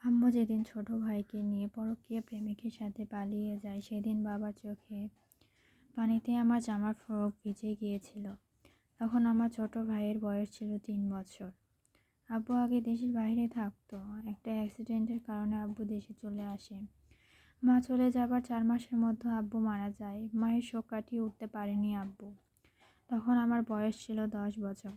আম্মু যেদিন ছোট ভাইকে নিয়ে পরকীয়া প্রেমিকের সাথে পালিয়ে যায় সেদিন বাবার চোখে পানিতে আমার জামার ফ্রক ভিজে গিয়েছিল। তখন আমার ছোট ভাইয়ের বয়স ছিল 3 বছর। আব্বু আগে দেশের বাইরে থাকতো। একটা অ্যাক্সিডেন্টের কারণে আব্বু দেশে চলে আসে। মা চলে যাবার 4 মাসের মধ্যে আব্বু মারা যায়। মায়ের শোক কাটিয়ে উঠতে পারেনি আব্বু। তখন আমার বয়স ছিল 10 বছর।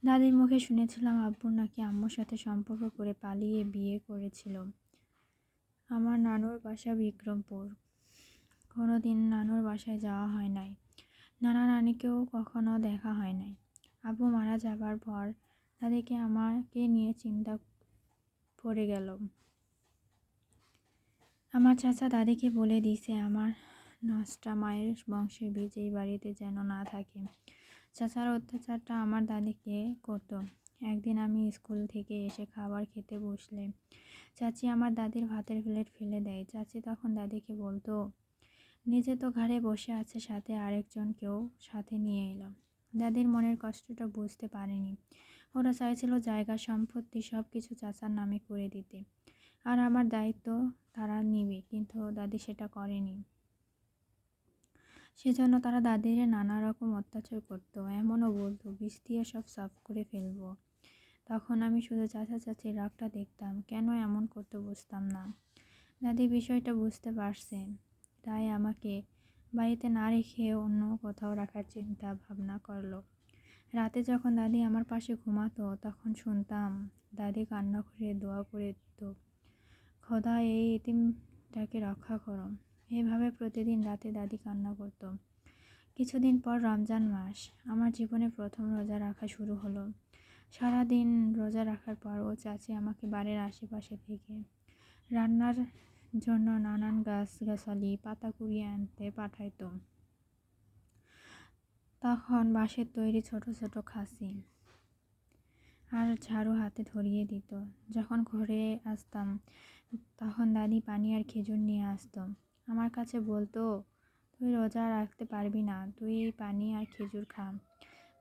দাদির মুখে শুনেছিলাম আব্বুর নাকি আম্মুর সাথে সম্পর্ক করে পালিয়ে বিয়ে করেছিল। আমার নানুর বাসা বিক্রমপুর। কোনোদিন নানুর বাসায় যাওয়া হয় নাই। নানা নানিকেও কখনো দেখা হয় নাই। আব্বু মারা যাবার পর দাদিকে আমাকে নিয়ে চিন্তা পড়ে গেল। আমার চাচা দাদিকে বলে দিছে আমার নষ্টা মায়ের বংশের বীজ এই বাড়িতে যেন না থাকে। চাচার অত্যাচারটা আমার দাদিকে করতো। একদিন আমি স্কুল থেকে এসে খাবার খেতে বসলে চাচি আমার দাদির ভাতের প্লেট ফেলে দেয়। চাচি তখন দাদিকে বলতো, নিজে তো ঘাড়ে বসে আছে, সাথে আরেকজনকেও সাথে নিয়ে এলো। দাদির মনের কষ্টটা বুঝতে পারেনি। ওরা চাইছিল জায়গা সম্পত্তি সব কিছু চাচার নামে করে দিতে, আর আমার দায়িত্ব তারা নিবে, কিন্তু দাদি সেটা করেনি। সেজন্য তারা দাদির নানা রকম অত্যাচার করতো, এমনও বলতো বিষ দিয়ে সব সাফ করে ফেলবো। তখন আমি শুধু চাচা চাচির রাগটা দেখতাম, কেন এমন করতে বুঝতাম না। দাদি বিষয়টা বুঝতে পারছে, তাই আমাকে বাড়িতে না রেখে অন্য কোথাও রাখার চিন্তা ভাবনা করলো। রাতে যখন দাদি আমার পাশে ঘুমাতো তখন শুনতাম দাদি কান্না করে দোয়া করে দিত, খোদা এই এতিমটাকে রক্ষা করো। এভাবে প্রতিদিন রাতে দাদি কান্না করতো। কিছুদিন পর রমজান মাস। আমার জীবনে প্রথম রোজা রাখা শুরু হলো। সারাদিন রোজা রাখার পর ও চাচি আমাকে বাড়ির আশেপাশে থেকে রান্নার জন্য নানান গাছগাছালি পাতা কুড়িয়ে আনতে পাঠাইতো। তখন বাঁশের তৈরি ছোট ছোট খাসি আর ঝাড়ু হাতে ধরিয়ে দিত। যখন ঘরে আসতাম তখন দাদি পানি আর খেজুর নিয়ে আসতো। আমার কাছে বলতো, তুই রোজা রাখতে পারবি না, তুই এই পানি আর খেজুর খা,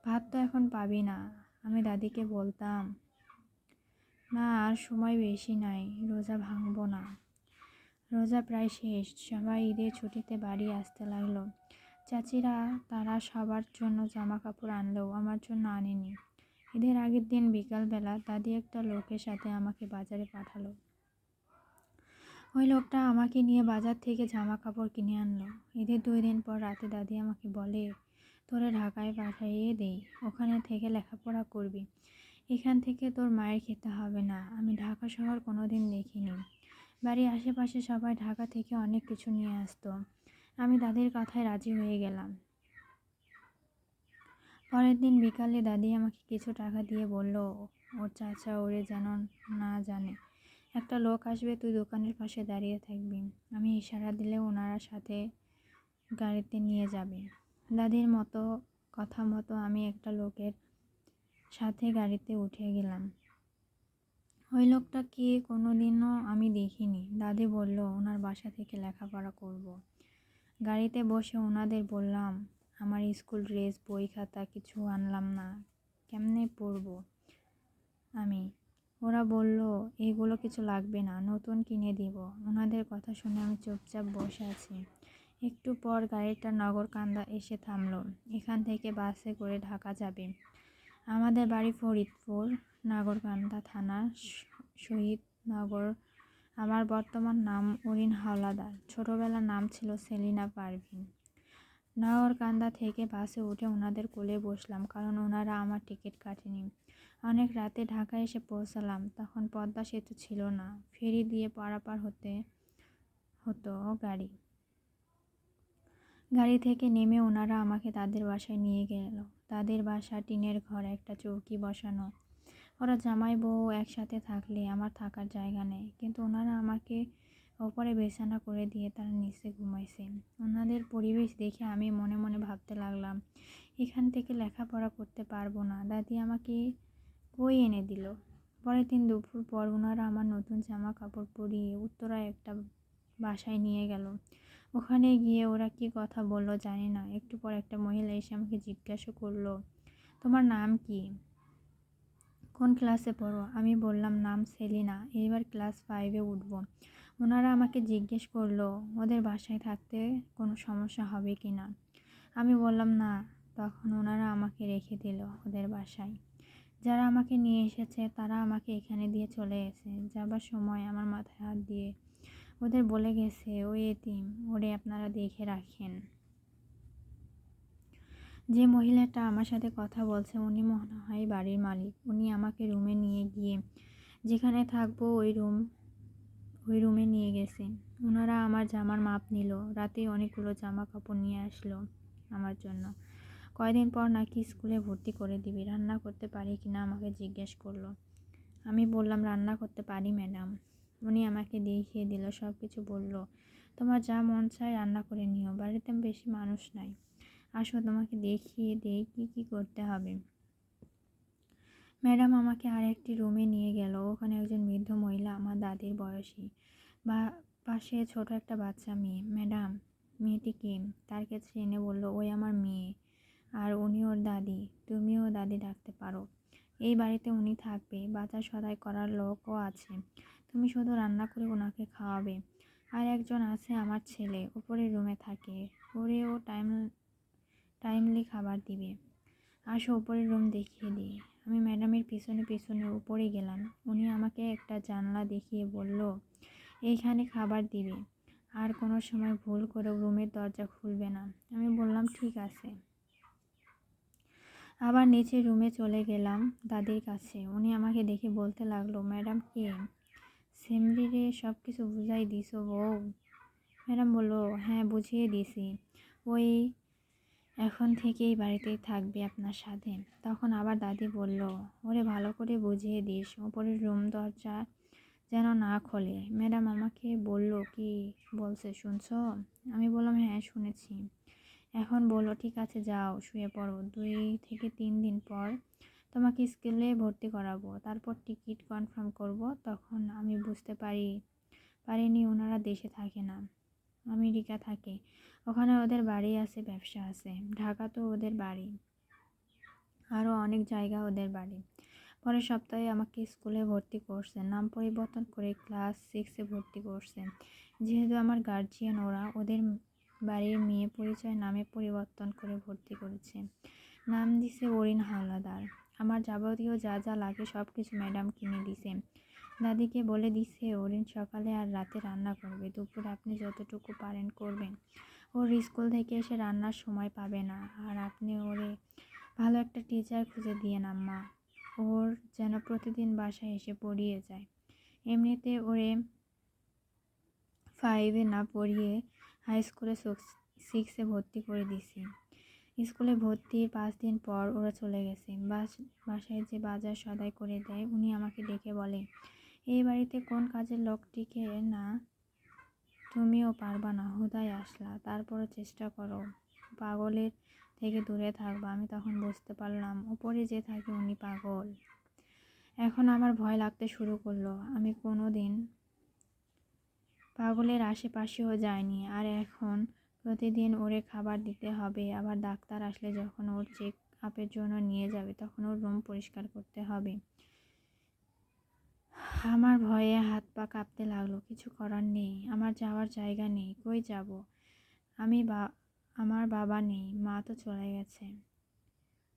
ভাত তো এখন পাবি না। আমি দাদিকে বলতাম, না আর সময় বেশি নাই, রোজা ভাঙবো না। রোজা প্রায় শেষ। সবাই ঈদের ছুটিতে বাড়ি আসতে লাগলো। চাচিরা তারা সবার জন্য জামা কাপড় আনলেও আমার জন্য আনেনি। ঈদের আগের দিন বিকালবেলা দাদি একটা লোকের সাথে আমাকে বাজারে পাঠালো। ওই লোকটা আমাকে নিয়ে বাজার থেকে জামা কাপড় কিনে আনলো। ঈদের 2 দিন পর রাতে দাদি আমাকে বলে, তোরে ঢাকায় পাঠিয়ে দেই, ওখানে থেকে লেখাপড়া করবি, এখান থেকে তোর মায়ের খেতে হবে না। আমি ঢাকা শহর কোনোদিন দেখিনি। বাড়ির আশেপাশে সবাই ঢাকা থেকে অনেক কিছু নিয়ে আসতো। আমি দাদির কথায় রাজি হয়ে গেলাম। পরের দিন বিকালে দাদি আমাকে কিছু টাকা দিয়ে বলল, ওর চাচা ওরে যেন না জানে। একটা লোক আসবে, তুই দোকানের পাশে দাঁড়িয়ে থাকবি, আমি ইশারা দিলে ওনারা সাথে গাড়িতে নিয়ে যাবে। দাদির কথা মতো আমি একটা লোকের সাথে গাড়িতে উঠে গেলাম। ওই লোকটা কে কোনোদিনও আমি দেখিনি। দাদি বলল ওনার বাসা থেকে লেখাপড়া করব। গাড়িতে বসে ওনাদের বললাম, আমার স্কুল ড্রেস বই খাতা কিছু আনলাম না, কেমনে পড়বো আমি। ওরা বলল, এইগুলো কিছু লাগবে না, নতুন কিনে দিব। ওনাদের কথা শুনে আমি চুপচাপ বসে আছি। একটু পর গাড়িটা নগরকান্দা এসে থামলো। এখান থেকে বাসে করে ঢাকা যাবে। আমাদের বাড়ি ফরিদপুর, নাগরকান্দা থানা, শহীদনগর। আমার বর্তমান নাম অরিন হাওলাদার। ছোটবেলার নাম ছিল সেলিনা পারভিন। নাগরকান্দা থেকে বাসে উঠে ওনাদের কোলে বসলাম, কারণ ওনারা আমার টিকিট কাটেনি। অনেক রাতে ঢাকা এসে পৌঁছালাম। তখন পদ্মা সেতু ছিল না, ফেরি দিয়ে পারাপার হতে হতো গাড়ি থেকে নেমে ওনারা আমাকে তাদের বাসায় নিয়ে গেল। তাদের বাসা টিনের ঘর, একটা চৌকি বসানো। ওরা জামাই বউ একসাথে থাকলে আমার থাকার জায়গা নেই, কিন্তু ওনারা আমাকে ওপরে বিছানা করে দিয়ে তারা নিচে ঘুমাইছে। ওনাদের পরিবেশ দেখে আমি মনে মনে ভাবতে লাগলাম, এখান থেকে লেখাপড়া করতে পারবো না। দাদি আমাকে বই এনে দিল। পরের দিন দুপুর পর ওনারা আমার নতুন জামা কাপড় পরিয়ে উত্তরায় একটা বাসায় নিয়ে গেল। ওখানে গিয়ে ওরা কি কথা বললো জানি না। একটু পর একটা মহিলা এসে আমাকে জিজ্ঞাসা করলো, তোমার নাম কি? কোন ক্লাসে পড়ো? আমি বললাম, নাম সেলিনা, এইবার ক্লাস 5-এ উঠব। ওনারা আমাকে জিজ্ঞেস করলো ওদের বাসায় থাকতে কোনো সমস্যা হবে কি না। আমি বললাম না। তখন ওনারা আমাকে রেখে দিল ওদের বাসায়। যারা আমাকে নিয়ে এসেছে তারা আমাকে এখানে দিয়ে চলে গেছে। যাবার সময় আমার মাথায় হাত দিয়ে ওদের বলে গেছে, ওই এতিম, ওরে আপনারা দেখে রাখেন। যে মহিলাটা আমার সাথে কথা বলছে উনি মনে হয় বাড়ির মালিক। উনি আমাকে রুমে নিয়ে গিয়ে যেখানে থাকবো ওই রুমে নিয়ে গেছে। ওনারা আমার জামার মাপ নিল। রাতে অনেকগুলো জামা কাপড় নিয়ে আসলো আমার জন্য। কয়দিন পর নাকি স্কুলে ভর্তি করে দিবি। রান্না করতে পারি কিনা আমাকে জিজ্ঞেস করলো। আমি বললাম, রান্না করতে পারি ম্যাডাম। উনি আমাকে দেখিয়ে দিল, সব কিছু বলল, তোমার যা মন চায় রান্না করে নিও, বাড়িতে বেশি মানুষ নাই, আসো তোমাকে দেখিয়ে দেই কি কি করতে হবে। ম্যাডাম আমাকে আর একটি রুমে নিয়ে গেল। ওখানে একজন বৃদ্ধ মহিলা আমার দাদির বয়সী, বা পাশে ছোট একটা বাচ্চা মেয়ে। ম্যাডাম, মেয়েটি কে? তার কাছে এনে বলল, ওই আমার মেয়ে, আর উনি ওর দাদি, তুমিও দাদি ডাকতে পারো। এই বাড়িতে উনি থাকবে, বাজার সদাই করার লোকও আছে, তুমি শুধু রান্না করে ওনাকে খাওয়াবে। আর একজন আছে আমার ছেলে, উপরের রুমে থাকে, ওরেও টাইমলি খাবার দিবে। আসো উপরের রুম দেখিয়ে দিই। আমি ম্যাডামের পিছনে পিছনে উপরে গেলাম। উনি আমাকে একটা জানলা দেখিয়ে বলল, এইখানে খাবার দিবে, আর কোনো সময় ভুল করে রুমের দরজা খুলবে না। আমি বললাম, ঠিক আছে। আবার নিচে রুমে চলে গেলাম দাদির কাছে। উনি আমাকে দেখে বলতে লাগলো, ম্যাডাম কে? সেমরি রে, সব কিছু বুঝাই দিছো বউ? ম্যাডাম বলল, হ্যাঁ বুঝিয়ে দিছি, ওই এখন থেকেই বাড়িতেই থাকবে আপনার সাথে। তখন আবার দাদি বলল, ওরে ভালো করে বুঝিয়ে দিস, ওপরের রুম দরজা যেন না খোলে। ম্যাডাম আমাকে বলল, কি বলছে শুনছো? আমি বললাম, হ্যাঁ শুনেছি। এখন বলল, ঠিক আছে যাও শুয়ে পড়ো, 2 থেকে 3 দিন পর তোমাকে স্কুলে ভর্তি করাবো, তারপর টিকিট কনফার্ম করব। তখন আমি বুঝতে পারিনি ওনারা দেশে থাকে না, আমেরিকা থাকে। ওখানে ওদের বাড়ি আছে, ব্যবসা আছে। ঢাকা তো ওদের বাড়ি, আরও অনেক জায়গা ওদের বাড়ি। পরের সপ্তাহে আমাকে স্কুলে ভর্তি করছে, নাম পরিবর্তন করে ক্লাস 6-এ ভর্তি করছে। যেহেতু আমার গার্জিয়ান, ওরা ওদের বাড়ির মেয়ে পরিচয় নামে পরিবর্তন করে ভর্তি করেছে। নাম দিছে অরিন হাওলাদার। আমার যাবতীয় যা যা লাগে সব কিছু ম্যাডাম কিনে দিছে। দাদিকে বলে দিছে, অরিন সকালে আর রাতে রান্না করবে, দুপুরে আপনি যতটুকু পারেন করবেন। ওর স্কুল থেকে এসে রান্নার সময় পাবে না, আর আপনি ওরে ভালো একটা টিচার খুঁজে দিয়েন আম্মা, ওর যেন প্রতিদিন বাসায় এসে পড়িয়ে যায়। এমনিতে ওরে 5-এ না পড়িয়ে হাই স্কুলে 6-এ ভর্তি করে দিছি। স্কুলে ভর্তির 5 দিন পর ওরা চলে গেছে। বাসায় যে বাজার সদাই করে দেয় উনি আমাকে ডেকে বলে, এই বাড়িতে কোন কাজের লোকটিকে না তুমিও পারবা না, হুদাই আসলা, তারপরও চেষ্টা করো পাগলের থেকে দূরে থাকবা। আমি তখন বুঝতে পারলাম উপরে যে থাকে উনি পাগল। এখন আমার ভয় লাগতে শুরু করলো। আমি কোনো দিন পাগলের আশেপাশেও যায়নি, আর এখন প্রতিদিন ওরে খাবার দিতে হবে। আবার ডাক্তার আসলে যখন ওর চেক আপের জন্য নিয়ে যাবে তখন ওর রুম পরিষ্কার করতে হবে। আমার ভয়ে হাত পা কাঁপতে লাগলো। কিছু করার নেই, আমার যাওয়ার জায়গা নেই, কই যাব আমি? আমার বাবা নেই, মা তো চলে গেছে,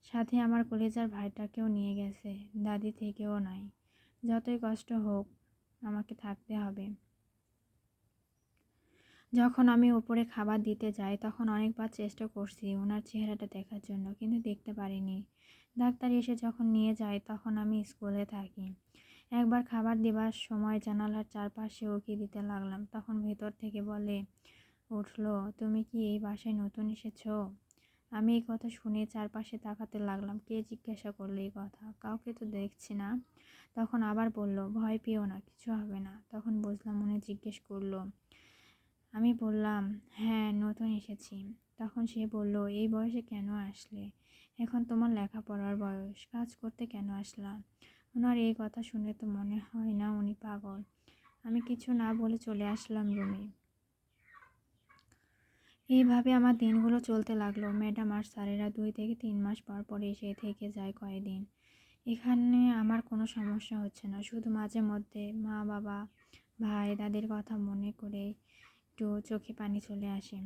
সাথে আমার কলেজার ভাইটাকেও নিয়ে গেছে, দাদি থেকেও নাই। যতই কষ্ট হোক আমাকে থাকতে হবে। যখন আমি উপরে খাবার দিতে যাই তখন অনেকবার চেষ্টা করছি ওনার চেহারাটা দেখার জন্য, কিন্তু দেখতে পারিনি। ডাক্তার এসে যখন নিয়ে যায় তখন আমি স্কুলে থাকি। একবার খাবার দেবার সময় জানালার চারপাশে উঁকি দিতে লাগলাম, তখন ভেতর থেকে বলে উঠলো, তুমি কি এই বাসায় নতুন এসেছো? আমি এই কথা শুনে চারপাশে তাকাতে লাগলাম, কে জিজ্ঞাসা করলো এই কথা, কাউকে তো দেখছি না। তখন আবার বলল, ভয় পেও না, কিছু হবে না। তখন বুঝলাম উনি জিজ্ঞেস করলো। আমি বললাম, হ্যাঁ নতুন এসেছি। তখন সে বলল, এই বয়সে কেন আসলে? এখন তোমার লেখাপড়ার বয়স, কাজ করতে কেন আসলা? ওনার এই কথা শুনে তো মনে হয় না উনি পাগল। আমি কিছু না বলে চলে আসলাম রুমে। এইভাবে আমার দিনগুলো চলতে লাগলো। ম্যাডাম আর স্যারেরা 2 থেকে 3 মাস পর পর এসে থেকে যায় কয়েকদিন। এখানে আমার কোনো সমস্যা হচ্ছে না, শুধু মাঝে মধ্যে মা বাবা ভাই দাদির কথা মনে করে একটু চোখে পানি চলে আসে।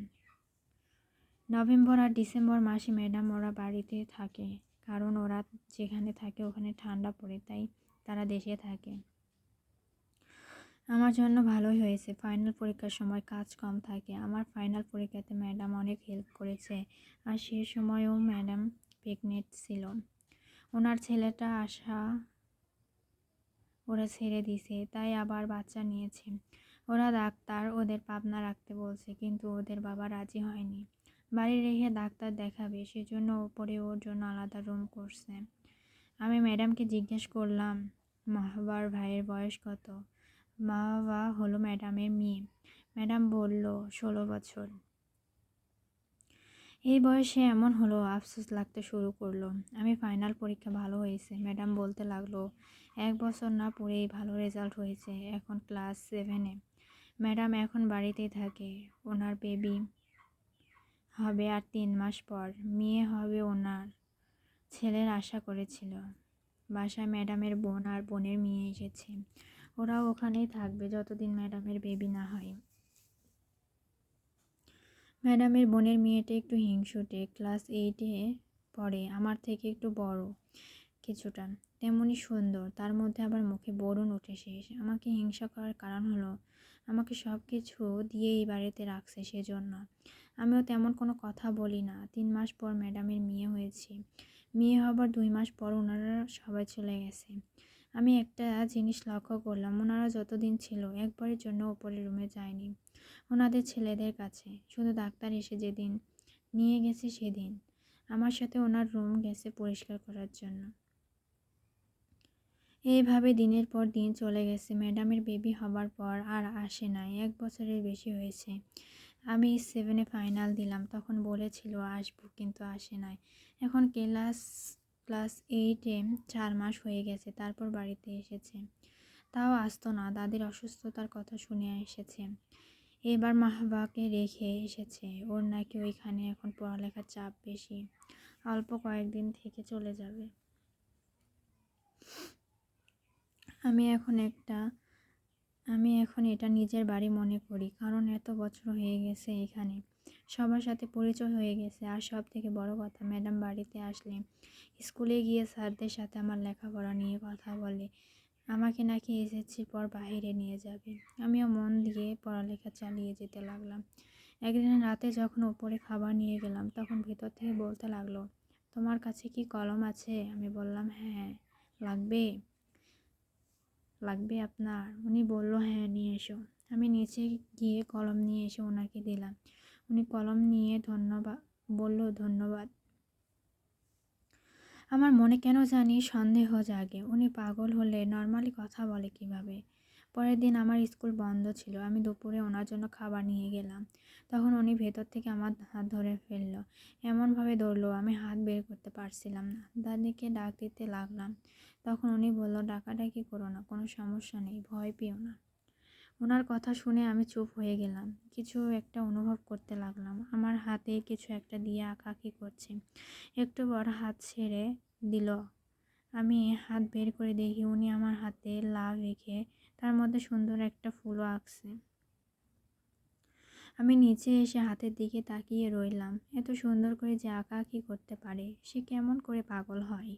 নভেম্বর আর ডিসেম্বর মাসে ম্যাডাম ওরা বাড়িতে থাকে, কারণ ওরা যেখানে থাকে ওখানে ঠান্ডা পড়ে, তাই তারা দেশে থাকে। আমার জন্য ভালোই হয়েছে, ফাইনাল পরীক্ষার সময় কাজ কম থাকে। আমার ফাইনাল পরীক্ষাতে ম্যাডাম অনেক হেল্প করেছে, আর সে সময়ও ম্যাডাম প্রেগনেন্ট ছিল। ওনার ছেলেটা আশা ওরা ছেড়ে দিছে, তাই আবার বাচ্চা নিয়েছে। ওরা ডাক্তার ওদের পাবনা রাখতে বলছে, কিন্তু ওদের বাবা রাজি হয়নি। বাড়ি রেখে ডাক্তার দেখাবে, সেজন্য ওপরে ওর জন্য আলাদা রুম করছে। আমি ম্যাডামকে জিজ্ঞেস করলাম মাহবার ভাইয়ের বয়স কত। মাহবা হলো ম্যাডামের মেয়ে। ম্যাডাম বলল 16 বছর। এই বয়সে এমন হলো, আফসোস লাগতে শুরু করলো। আমি ফাইনাল পরীক্ষা ভালো হয়েছে, ম্যাডাম বলতে লাগলো 1 বছর না পড়েই ভালো রেজাল্ট হয়েছে, এখন ক্লাস 7-এ। ম্যাডাম এখন বাড়িতেই থাকে, ওনার বেবি হবে আর 3 মাস পর। মেয়ে হবে ওনার ছেলের আশা করেছিল। বাসায় ম্যাডামের বোন আর বোনের মেয়ে এসেছে, ওরাও ওখানেই থাকবে যতদিন ম্যাডামের বেবি না হয়। ম্যাডামের বোনের মেয়েটা একটু হিংসুটে, ক্লাস 8-এ পড়ে, আমার থেকে একটু বড় কিছুটা, তেমনই সুন্দর, তার মধ্যে আবার মুখে বরুণ উঠে শেষ। আমাকে হিংসা করার কারণ হলো আমাকে সব কিছু দিয়ে এই বাড়িতে রাখছে, সেজন্য। আমিও তেমন কোনো কথা বলি না। 3 মাস পর ম্যাডামের মেয়ে হয়েছে। মেয়ে হবার 2 মাস পর ওনারা সবাই চলে গেছে। আমি একটা জিনিস লক্ষ্য করলাম, ওনারা যতদিন ছিল একবারের জন্য ওপরের রুমে যায়নি ওনাদের ছেলেদের কাছে। শুধু ডাক্তার এসে যেদিন নিয়ে গেছে সেদিন আমার সাথে ওনার রুম গেছে পরিষ্কার করার জন্য। এইভাবে দিনের পর দিন চলে গেছে। ম্যাডামের বেবি হবার পর আর আসে নাই, 1 বছরের বেশি হয়েছে। আমি 7-এ ফাইনাল দিলাম, তখন বলেছিল আসবো, কিন্তু আসে নাই। এখন ক্লাস 8-এ 4 মাস হয়ে গেছে, তারপর বাড়িতে এসেছে, তাও আসতো না। দাদির অসুস্থতার কথা শুনে এসেছে। এবার মাহবাকে রেখে এসেছে, ওর নাকি ওইখানে এখন পড়ালেখার চাপ বেশি, অল্প কয়েকদিন থেকে চলে যাবে। আমি এখন এটা নিজের বাড়ি মনে করি, কারণ এত বছর হয়ে গেছে এখানে, সবার সাথে পরিচয় হয়ে গেছে। আর সব থেকে বড় কথা, ম্যাডাম বাড়িতে আসলে স্কুলে গিয়ে স্যারদের সাথে আমার লেখাপড়া নিয়ে কথা বলে, আমাকে নাকি এসএসসির পর বাইরে নিয়ে যাবে। আমিও মন দিয়ে পড়ালেখা চালিয়ে যেতে লাগলাম। একদিন রাতে যখন ওপরে খাবার নিয়ে গেলাম, তখন ভেতর থেকে বলতে লাগলো, তোমার কাছে কি কলম আছে? আমি বললাম হ্যাঁ। লাগবে আপনার? উনি বলল হ্যাঁ, নিয়ে এসো। আমি নিচে গিয়ে কলম নিয়ে এসে ওনাকে দিলাম। উনি কলম নিয়ে ধন্যবাদ। আমার মনে কেন জানি সন্দেহ জাগে, উনি পাগল হলে নর্মালি কথা বলে কিভাবে। পরের দিন আমার স্কুল বন্ধ ছিল, আমি দুপুরে ওনার জন্য খাবার নিয়ে গেলাম। তখন উনি ভেতর থেকে আমার হাত ধরে ফেললো, এমনভাবে ধরলো আমি হাত বের করতে পারছিলাম না। দাদিকে ডাক দিতে লাগলাম, তখন উনি বলল ডাকাডাকি করো না, কোনো সমস্যা নেই, ভয় পেও না। ওনার কথা শুনে আমি চুপ হয়ে গেলাম, কিছু একটা অনুভব করতে লাগলাম। আমার হাতে কিছু একটা দিয়ে আঁকাআঁকি করছে। একটু পর হাত ছেড়ে দিল। আমি হাত বের করে দেখি উনি আমার হাতে লাভ রেখে তার মধ্যে সুন্দর একটা ফুলও আঁকছে। আমি নিচে এসে হাতের দিকে তাকিয়ে রইলাম। এত সুন্দর করে যে আঁকাআঁকি করতে পারে, সে কেমন করে পাগল হয়।